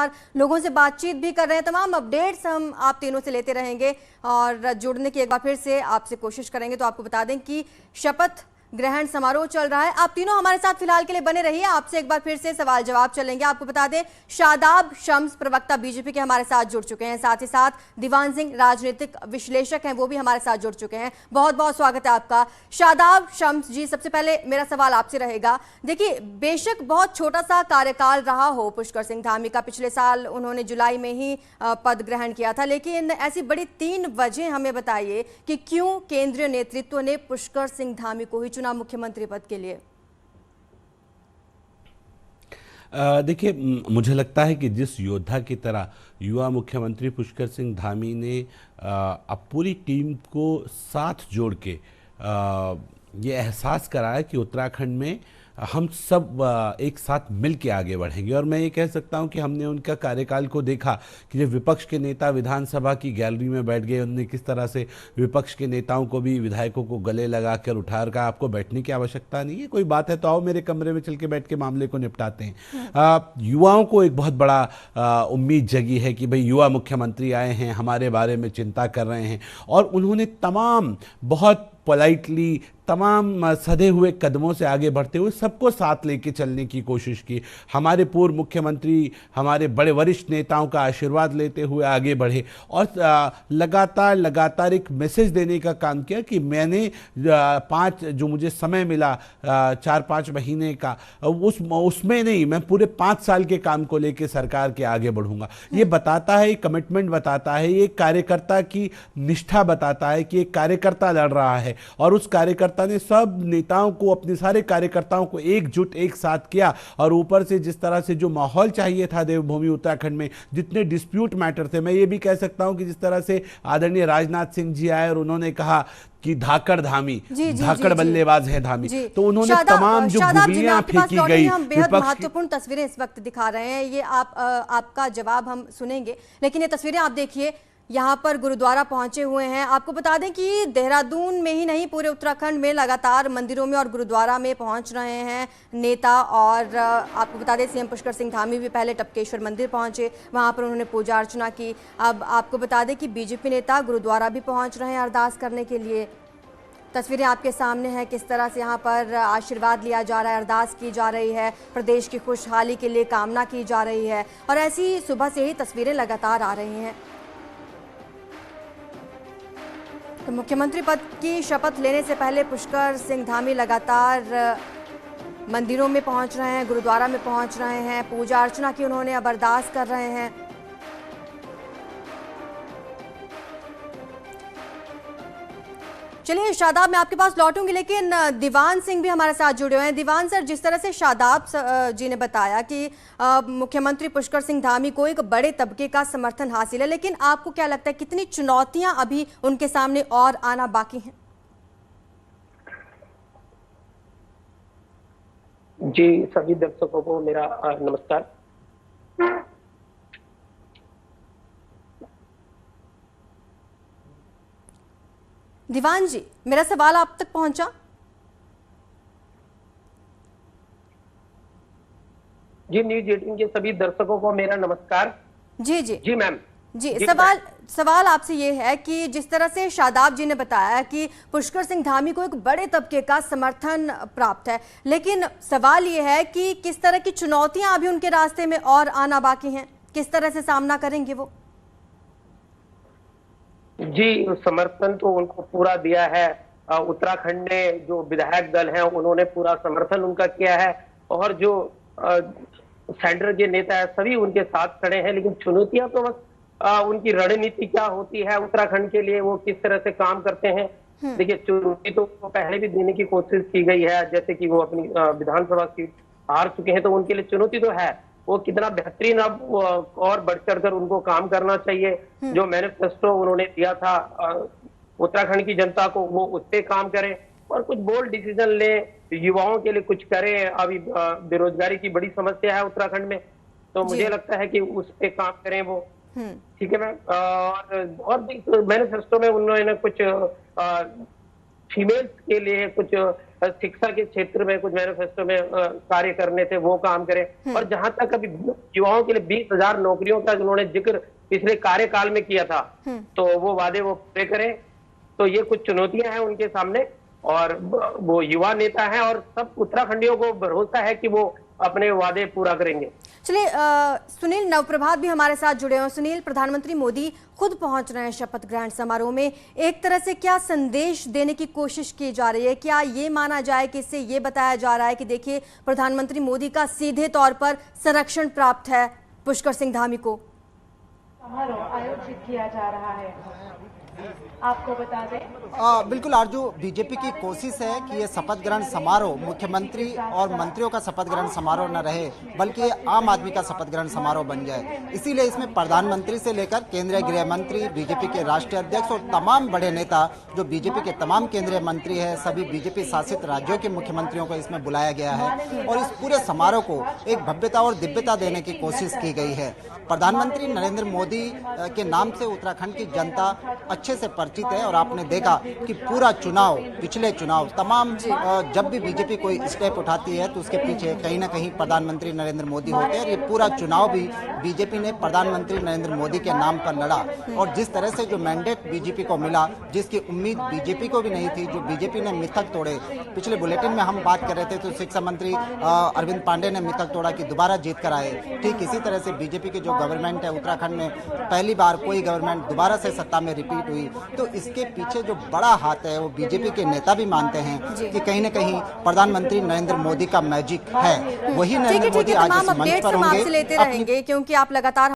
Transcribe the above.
लगातार लोगों से बातचीत भी कर रहे हैं। तमाम अपडेट्स हम आप तीनों से लेते रहेंगे और जुड़ने की एक बार फिर से आपसे कोशिश करेंगे। तो आपको बता दें कि शपथ ग्रहण समारोह चल रहा है। आप तीनों हमारे साथ फिलहाल के लिए बने रहिए, आपसे एक बार फिर से सवाल जवाब चलेंगे। आपको बता दें शादाब शम्स प्रवक्ता बीजेपी के हमारे साथ जुड़ चुके हैं, साथ ही साथ दीवान सिंह राजनीतिक विश्लेषक हैं, वो भी हमारे साथ जुड़ चुके हैं। बहुत बहुत स्वागत है आपका। शादाब शम्स जी, सबसे पहले मेरा सवाल आपसे रहेगा। देखिए, बेशक बहुत छोटा सा कार्यकाल रहा हो पुष्कर सिंह धामी का, पिछले साल उन्होंने जुलाई में ही पद ग्रहण किया था, लेकिन ऐसी बड़ी 3 वजह हमें बताइए कि क्यों केंद्रीय नेतृत्व ने पुष्कर सिंह धामी को ही चुना मुख्यमंत्री पद के लिए। देखिए, मुझे लगता है कि जिस योद्धा की तरह युवा मुख्यमंत्री पुष्कर सिंह धामी ने अब पूरी टीम को साथ जोड़ के ये एहसास कराया कि उत्तराखंड में हम सब एक साथ मिल के आगे बढ़ेंगे। और मैं ये कह सकता हूं कि हमने उनका कार्यकाल को देखा कि जब विपक्ष के नेता विधानसभा की गैलरी में बैठ गए, उन्होंने किस तरह से विपक्ष के नेताओं को भी, विधायकों को गले लगाकर उठा कर कहा आपको बैठने की आवश्यकता नहीं है, कोई बात है तो आओ मेरे कमरे में चल के बैठ के मामले को निपटाते हैं। युवाओं को एक बहुत बड़ा उम्मीद जगी है कि भाई युवा मुख्यमंत्री आए हैं, हमारे बारे में चिंता कर रहे हैं। और उन्होंने तमाम बहुत पोलाइटली तमाम सधे हुए कदमों से आगे बढ़ते हुए सबको साथ लेके चलने की कोशिश की। हमारे पूर्व मुख्यमंत्री, हमारे बड़े वरिष्ठ नेताओं का आशीर्वाद लेते हुए आगे बढ़े और लगातार एक मैसेज देने का काम किया कि मैंने जो मुझे समय मिला 4-5 महीने का, उसमें नहीं, मैं पूरे 5 साल के काम को लेके सरकार के आगे बढ़ूंगा। ये बताता है, कमिटमेंट बताता है, ये कार्यकर्ता की निष्ठा बताता है कि एक कार्यकर्ता लड़ रहा है। और उस कार्यकर्ता ने सब नेताओं को, अपने सारे कार्यकर्ताओं को एकजुट एक साथ किया। और ऊपर से जिस तरह से जो माहौल चाहिए था देवभूमि उत्तराखंड में, जितने डिस्प्यूट मैटर थे, मैं ये भी कह सकता हूं कि जिस तरह से आदरणीय राजनाथ सिंह जी आए और उन्होंने कहा कि धाकड़ धामी, धाकड़ बल्लेबाज है धामी, तो उन्होंने तमाम जो गुगलियां फेंकी गई, हम बेहद महत्वपूर्ण तस्वीरें इस वक्त दिखा रहे हैं। ये आपका जवाब हम सुनेंगे, लेकिन ये तस्वीरें आप देखिए, यहाँ पर गुरुद्वारा पहुंचे हुए हैं। आपको बता दें कि देहरादून में ही नहीं, पूरे उत्तराखंड में लगातार मंदिरों में और गुरुद्वारा में पहुंच रहे हैं नेता। और आपको बता दें सीएम पुष्कर सिंह धामी भी पहले टपकेश्वर मंदिर पहुंचे, वहां पर उन्होंने पूजा अर्चना की। अब आपको बता दें कि बीजेपी नेता गुरुद्वारा भी पहुंच रहे हैं अरदास करने के लिए। तस्वीरें आपके सामने हैं, किस तरह से यहाँ पर आशीर्वाद लिया जा रहा है, अरदास की जा रही है, प्रदेश की खुशहाली के लिए कामना की जा रही है। और ऐसी सुबह से ही तस्वीरें लगातार आ रही हैं। तो मुख्यमंत्री पद की शपथ लेने से पहले पुष्कर सिंह धामी लगातार मंदिरों में पहुंच रहे हैं, गुरुद्वारा में पहुंच रहे हैं, पूजा अर्चना की उन्होंने, अब अरदास कर रहे हैं। चलिए शादाब, मैं आपके पास लौटूंगी, लेकिन दीवान सिंह भी हमारे साथ जुड़े हुए हैं। दीवान सर, जिस तरह से शादाब जी ने बताया कि मुख्यमंत्री पुष्कर सिंह धामी को एक बड़े तबके का समर्थन हासिल है, लेकिन आपको क्या लगता है कितनी चुनौतियां अभी उनके सामने और आना बाकी हैं? जी, सभी दर्शकों को मेरा नमस्कार। दीवान जी, मेरा सवाल आप तक पहुंचा? जी, न्यूज 18 के सभी दर्शकों को मेरा नमस्कार। जी जी जी मैम जी, सवाल आपसे ये है कि जिस तरह से शादाब जी ने बताया कि पुष्कर सिंह धामी को एक बड़े तबके का समर्थन प्राप्त है, लेकिन सवाल ये है कि किस तरह की चुनौतियां अभी उनके रास्ते में और आना बाकी हैं, किस तरह से सामना करेंगे वो? जी, समर्थन तो उनको पूरा दिया है। उत्तराखंड ने जो विधायक दल है उन्होंने पूरा समर्थन उनका किया है, और जो सेंटर के नेता है सभी उनके साथ खड़े हैं। लेकिन चुनौतियां तो बस उनकी रणनीति क्या होती है उत्तराखंड के लिए, वो किस तरह से काम करते हैं। देखिए, चुनौती तो पहले भी देने की कोशिश की गई है, जैसे कि वो अपनी विधानसभा सीट हार चुके हैं, तो उनके लिए चुनौती तो है। वो कितना बेहतरीन अब और बढ़ चढ़ कर उनको काम करना चाहिए। जो मैनिफेस्टो उन्होंने दिया था उत्तराखंड की जनता को, वो उस पे काम करें और कुछ बोल्ड डिसीजन ले, युवाओं के लिए कुछ करें। अभी बेरोजगारी की बड़ी समस्या है उत्तराखंड में, तो मुझे लगता है कि उस पे काम करें वो। ठीक है मैम। और मैनिफेस्टो में उन्होंने कुछ फीमेल्स के लिए कुछ शिक्षा के क्षेत्र में कुछ मैनिफेस्टो में कार्य करने थे, वो काम करें। और जहां तक अभी युवाओं के लिए 20,000 नौकरियों का उन्होंने जिक्र पिछले कार्यकाल में किया था, तो वो वादे वो पूरे करें। तो ये कुछ चुनौतियां हैं उनके सामने, और वो युवा नेता हैं और सब उत्तराखंडियों को भरोसा है कि वो अपने वादे पूरा करेंगे। चलिए सुनील नवप्रभात भी हमारे साथ जुड़े हैं। सुनील, प्रधानमंत्री मोदी खुद पहुंच रहे हैं शपथ ग्रहण समारोह में, एक तरह से क्या संदेश देने की कोशिश की जा रही है? क्या ये माना जाए कि इससे ये बताया जा रहा है कि देखिए प्रधानमंत्री मोदी का सीधे तौर पर संरक्षण प्राप्त है पुष्कर सिंह धामी को? समारोह आयोजित किया जा रहा है, आपको बता दें। बिल्कुल आरजू, बीजेपी की कोशिश है कि ये शपथ ग्रहण समारोह मुख्यमंत्री और मंत्रियों का शपथ ग्रहण समारोह न रहे, बल्कि आम आदमी का शपथ ग्रहण समारोह बन जाए। इसीलिए इसमें प्रधानमंत्री से लेकर केंद्रीय गृह मंत्री, बीजेपी के राष्ट्रीय अध्यक्ष और तमाम बड़े नेता जो बीजेपी के तमाम केंद्रीय मंत्री हैं, सभी बीजेपी शासित राज्यों के मुख्यमंत्रियों को इसमें बुलाया गया है और इस पूरे समारोह को एक भव्यता और दिव्यता देने की कोशिश की गई है। प्रधानमंत्री नरेंद्र मोदी के नाम से उत्तराखंड की जनता अच्छे से परिचित है और आपने देखा कि पूरा चुनाव, पिछले चुनाव तमाम जब भी बीजेपी कोई स्टेप उठाती है तो उसके पीछे कहीं ना कहीं प्रधानमंत्री नरेंद्र मोदी होते हैं। और ये पूरा चुनाव भी बीजेपी ने प्रधानमंत्री नरेंद्र मोदी के नाम पर लड़ा और जिस तरह से जो मैंडेट बीजेपी को मिला, जिसकी उम्मीद बीजेपी को भी नहीं थी, जो बीजेपी ने मिथक तोड़े। पिछले बुलेटिन में हम बात कर रहे थे तो शिक्षा मंत्री अरविंद पांडे ने मिथक तोड़ा कि दोबारा जीत कर आए। ठीक इसी तरह से बीजेपी की जो गवर्नमेंट है उत्तराखंड में, पहली बार कोई गवर्नमेंट दोबारा से सत्ता में रिपीट हुई, तो इसके पीछे जो बड़ा हाथ है वो बीजेपी के नेता भी मानते हैं कि कहीं न कहीं प्रधानमंत्री नरेंद्र मोदी का मैजिक है। वही नरेंद्र मोदी आज इस मंच पर होंगे। लेते रहेंगे क्योंकि आप लगातार